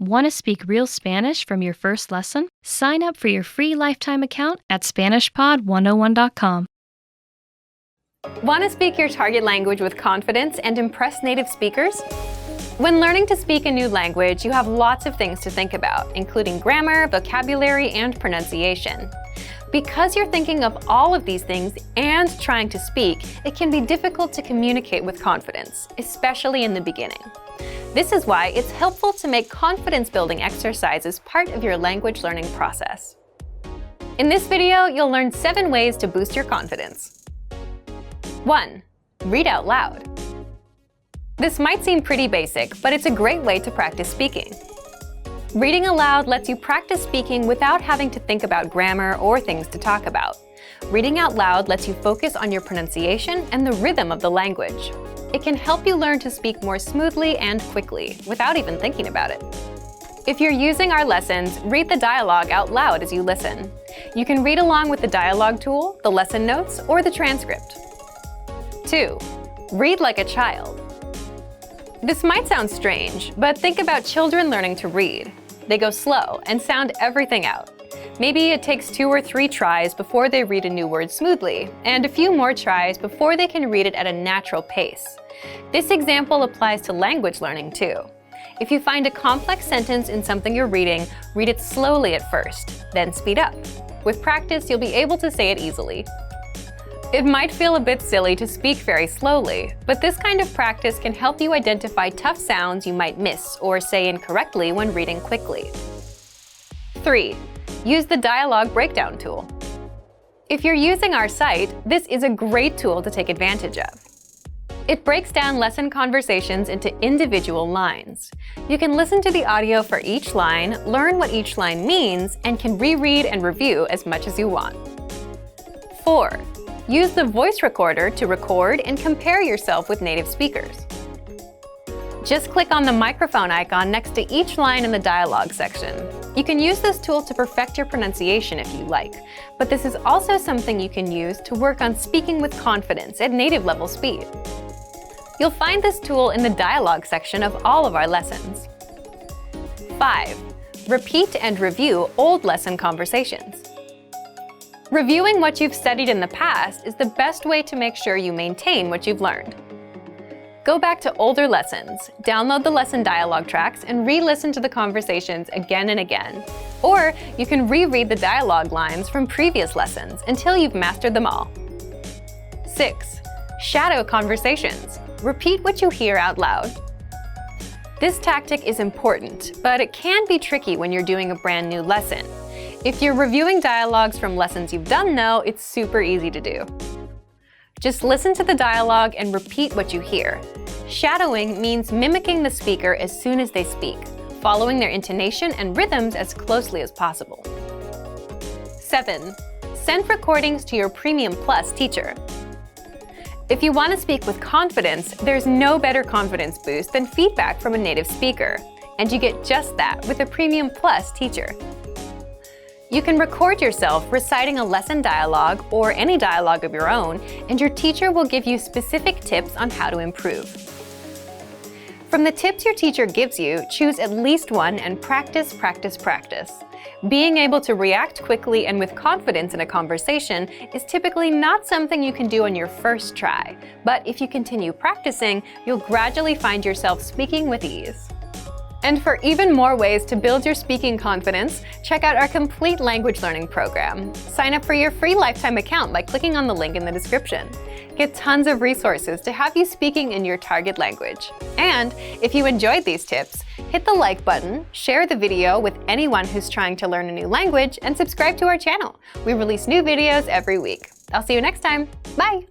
Want to speak real Spanish from your first lesson? Sign up for your free lifetime account at SpanishPod101.com. Want to speak your target language with confidence and impress native speakers? When learning to speak a new language, you have lots of things to think about, including grammar, vocabulary, and pronunciation. Because you're thinking of all of these things and trying to speak, it can be difficult to communicate with confidence, especially in the beginning. This is why it's helpful to make confidence-building exercises part of your language learning process. In this video, you'll learn 7 ways to boost your confidence. 1. Read out loud. This might seem pretty basic, but it's a great way to practice speaking. Reading aloud lets you practice speaking without having to think about grammar or things to talk about. Reading out loud lets you focus on your pronunciation and the rhythm of the language. It can help you learn to speak more smoothly and quickly, without even thinking about it. If you're using our lessons, read the dialogue out loud as you listen. You can read along with the dialogue tool, the lesson notes, or the transcript. 2. Read like a child. This might sound strange, but think about children learning to read. They go slow and sound everything out. Maybe it takes 2 or 3 tries before they read a new word smoothly, and a few more tries before they can read it at a natural pace. This example applies to language learning too. If you find a complex sentence in something you're reading, read it slowly at first, then speed up. With practice, you'll be able to say it easily. It might feel a bit silly to speak very slowly, but this kind of practice can help you identify tough sounds you might miss or say incorrectly when reading quickly. 3. Use the dialogue breakdown tool. If you're using our site, this is a great tool to take advantage of. It breaks down lesson conversations into individual lines. You can listen to the audio for each line, learn what each line means, and can reread and review as much as you want. 4. Use the voice recorder to record and compare yourself with native speakers. Just click on the microphone icon next to each line in the dialogue section. You can use this tool to perfect your pronunciation if you like, but this is also something you can use to work on speaking with confidence at native level speed. You'll find this tool in the dialogue section of all of our lessons. 5. Repeat and review old lesson conversations. Reviewing what you've studied in the past is the best way to make sure you maintain what you've learned. Go back to older lessons, download the lesson dialogue tracks, and re-listen to the conversations again and again. Or you can reread the dialogue lines from previous lessons until you've mastered them all. 6. Shadow conversations. Repeat what you hear out loud. This tactic is important, but it can be tricky when you're doing a brand new lesson. If you're reviewing dialogues from lessons you've done though, it's super easy to do. Just listen to the dialogue and repeat what you hear. Shadowing means mimicking the speaker as soon as they speak, following their intonation and rhythms as closely as possible. 7. Send recordings to your Premium Plus teacher. If you want to speak with confidence, there's no better confidence boost than feedback from a native speaker, and you get just that with a Premium Plus teacher. You can record yourself reciting a lesson dialogue or any dialogue of your own, and your teacher will give you specific tips on how to improve. From the tips your teacher gives you, choose at least one and practice, practice, practice. Being able to react quickly and with confidence in a conversation is typically not something you can do on your first try, but if you continue practicing, you'll gradually find yourself speaking with ease. And for even more ways to build your speaking confidence, check out our complete language learning program. Sign up for your free lifetime account by clicking on the link in the description. Get tons of resources to have you speaking in your target language. And if you enjoyed these tips, hit the like button, share the video with anyone who's trying to learn a new language, and subscribe to our channel. We release new videos every week. I'll see you next time. Bye!